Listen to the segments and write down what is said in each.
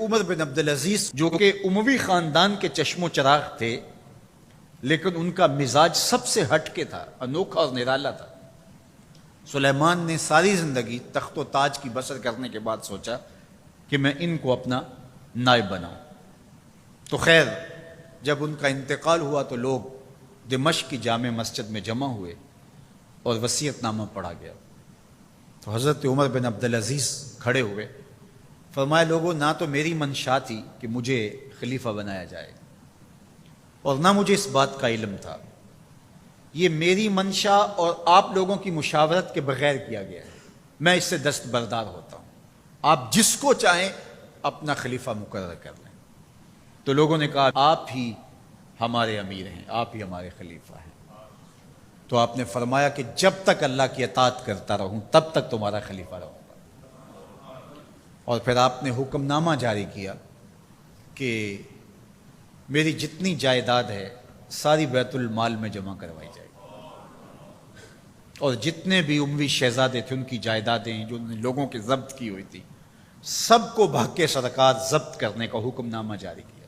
عمر بن عبدالعزیز جو کہ اموی خاندان کے چشم و چراغ تھے، لیکن ان کا مزاج سب سے ہٹ کے تھا، انوکھا اور نرالا تھا۔ سلیمان نے ساری زندگی تخت و تاج کی بسر کرنے کے بعد سوچا کہ میں ان کو اپنا نائب بناؤں۔ تو خیر، جب ان کا انتقال ہوا تو لوگ دمشق کی جامع مسجد میں جمع ہوئے اور وصیت نامہ پڑھا گیا۔ تو حضرت عمر بن عبدالعزیز کھڑے ہوئے، فرمایا لوگوں، نہ تو میری منشا تھی کہ مجھے خلیفہ بنایا جائے اور نہ مجھے اس بات کا علم تھا، یہ میری منشا اور آپ لوگوں کی مشاورت کے بغیر کیا گیا ہے، میں اس سے دستبردار ہوتا ہوں، آپ جس کو چاہیں اپنا خلیفہ مقرر کر لیں۔ تو لوگوں نے کہا آپ ہی ہمارے امیر ہیں، آپ ہی ہمارے خلیفہ ہیں۔ تو آپ نے فرمایا کہ جب تک اللہ کی اطاعت کرتا رہوں تب تک تمہارا خلیفہ رہوں گا۔ اور پھر آپ نے حکم نامہ جاری کیا کہ میری جتنی جائیداد ہے ساری بیت المال میں جمع کروائی جائے گی، اور جتنے بھی اموی شہزادے تھے ان کی جائیدادیں جو ان لوگوں کے ضبط کی ہوئی تھی سب کو بحق سرکار ضبط کرنے کا حکم نامہ جاری کیا۔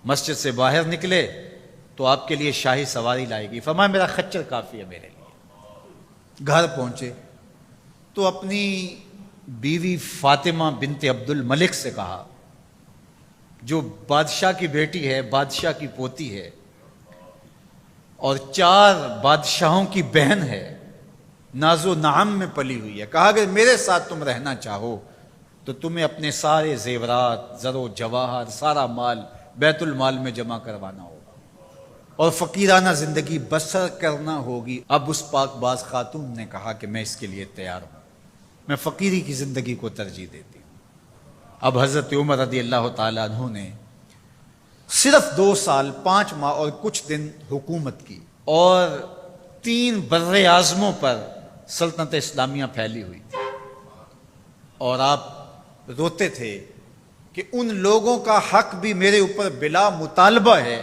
مسجد سے باہر نکلے تو آپ کے لیے شاہی سواری لائے گی، فرمایا میرا خچر کافی ہے میرے لیے۔ گھر پہنچے تو اپنی بیوی فاطمہ بنت عبد الملک سے کہا، جو بادشاہ کی بیٹی ہے، بادشاہ کی پوتی ہے اور 4 بادشاہوں کی بہن ہے، ناز و نعم میں پلی ہوئی ہے، کہا اگر میرے ساتھ تم رہنا چاہو تو تمہیں اپنے سارے زیورات، زر و جواہر، سارا مال بیت المال میں جمع کروانا ہوگا اور فقیرانہ زندگی بسر کرنا ہوگی۔ اب اس پاک باز خاتون نے کہا کہ میں اس کے لیے تیار ہوں، میں فقیری کی زندگی کو ترجیح دیتی ہوں۔ اب حضرت عمر رضی اللہ تعالیٰ عنہ نے صرف 2 سال 5 ماہ اور کچھ دن حکومت کی، اور 3 بر اعظموں پر سلطنت اسلامیہ پھیلی ہوئی تھی، اور آپ روتے تھے کہ ان لوگوں کا حق بھی میرے اوپر بلا مطالبہ ہے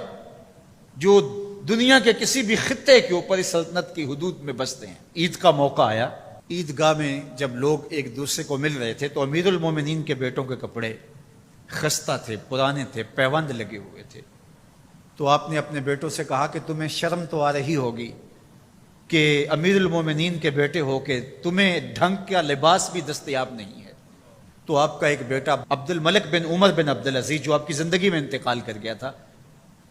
جو دنیا کے کسی بھی خطے کے اوپر اس سلطنت کی حدود میں بستے ہیں۔ عید کا موقع آیا، عیدگاہ میں جب لوگ ایک دوسرے کو مل رہے تھے تو امیر المومنین کے بیٹوں کے کپڑے خستہ تھے، پرانے تھے، پیوند لگے ہوئے تھے۔ تو آپ نے اپنے بیٹوں سے کہا کہ تمہیں شرم تو آ رہی ہوگی کہ امیر المومنین کے بیٹے ہو کے تمہیں ڈھنگ کا لباس بھی دستیاب نہیں ہے۔ تو آپ کا ایک بیٹا عبد الملک بن عمر بن عبدالعزیز جو آپ کی زندگی میں انتقال کر گیا تھا،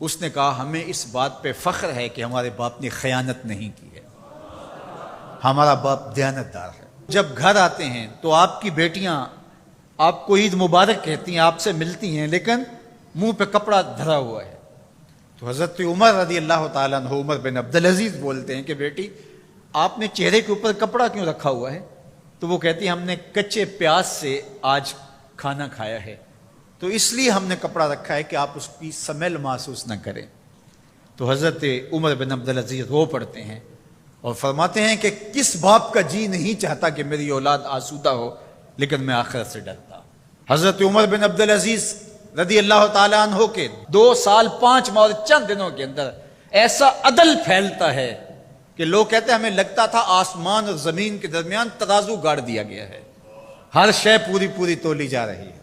اس نے کہا ہمیں اس بات پہ فخر ہے کہ ہمارے باپ نے خیانت نہیں کی ہے، ہمارا باپ دیانتدار ہے۔ جب گھر آتے ہیں تو آپ کی بیٹیاں آپ کو عید مبارک کہتی ہیں، آپ سے ملتی ہیں، لیکن منہ پہ کپڑا دھرا ہوا ہے۔ تو حضرت عمر رضی اللہ تعالیٰ عنہ عمر بن عبدالعزیز بولتے ہیں کہ بیٹی آپ نے چہرے کے اوپر کپڑا کیوں رکھا ہوا ہے؟ تو وہ کہتی ہیں ہم نے کچے پیاز سے آج کھانا کھایا ہے، تو اس لیے ہم نے کپڑا رکھا ہے کہ آپ اس کی سمیل محسوس نہ کریں۔ تو حضرت عمر بن عبدالعزیز رو پڑتے ہیں اور فرماتے ہیں کہ کس باپ کا جی نہیں چاہتا کہ میری اولاد آسودہ ہو، لیکن میں آخرت سے ڈرتا۔ حضرت عمر بن عبدالعزیز رضی اللہ تعالیٰ عنہ کے 2 سال 5 ماہ اور چند دنوں کے اندر ایسا عدل پھیلتا ہے کہ لوگ کہتے ہیں ہمیں لگتا تھا آسمان اور زمین کے درمیان ترازو گاڑ دیا گیا ہے، ہر شے پوری پوری تولی جا رہی ہے،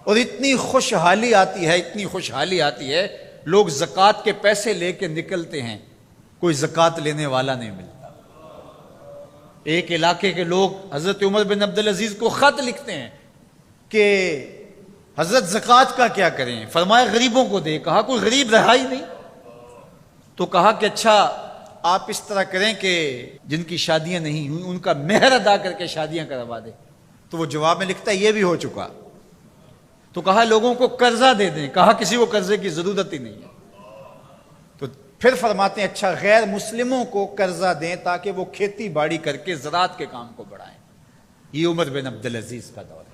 اور اتنی خوشحالی آتی ہے، اتنی خوشحالی آتی ہے، لوگ زکوٰۃ کے پیسے لے کے نکلتے ہیں، کوئی زکوٰۃ لینے والا نہیں ملتا۔ ایک علاقے کے لوگ حضرت عمر بن عبدالعزیز کو خط لکھتے ہیں کہ حضرت زکوٰۃ کا کیا کریں؟ فرمایا غریبوں کو دے۔ کہا کوئی غریب رہا ہی نہیں؟ تو کہا کہ اچھا آپ اس طرح کریں کہ جن کی شادیاں نہیں ہوئی ان کا مہر ادا کر کے شادیاں کروا دیں۔ تو وہ جواب میں لکھتا ہے یہ بھی ہو چکا۔ تو کہا لوگوں کو قرضہ دے دیں۔ کہا کسی کو قرضے کی ضرورت ہی نہیں ہے۔ تو پھر فرماتے ہیں اچھا غیر مسلموں کو قرضہ دیں تاکہ وہ کھیتی باڑی کر کے زراعت کے کام کو بڑھائیں۔ یہ عمر بن عبدالعزیز کا دور ہے۔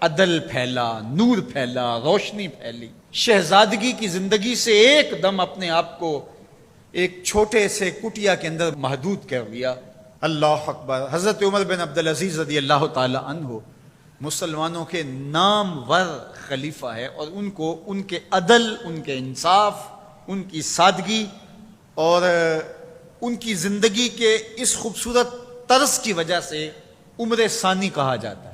عدل پھیلا، نور پھیلا، روشنی پھیلی۔ شہزادگی کی زندگی سے ایک دم اپنے آپ کو ایک چھوٹے سے کٹیا کے اندر محدود کر لیا۔ اللہ اکبر۔ حضرت عمر بن عبدالعزیز رضی اللہ تعالی عنہ مسلمانوں کے نامور خلیفہ ہے، اور ان کو ان کے عدل، ان کے انصاف، ان کی سادگی اور ان کی زندگی کے اس خوبصورت طرز کی وجہ سے عمر ثانی کہا جاتا ہے۔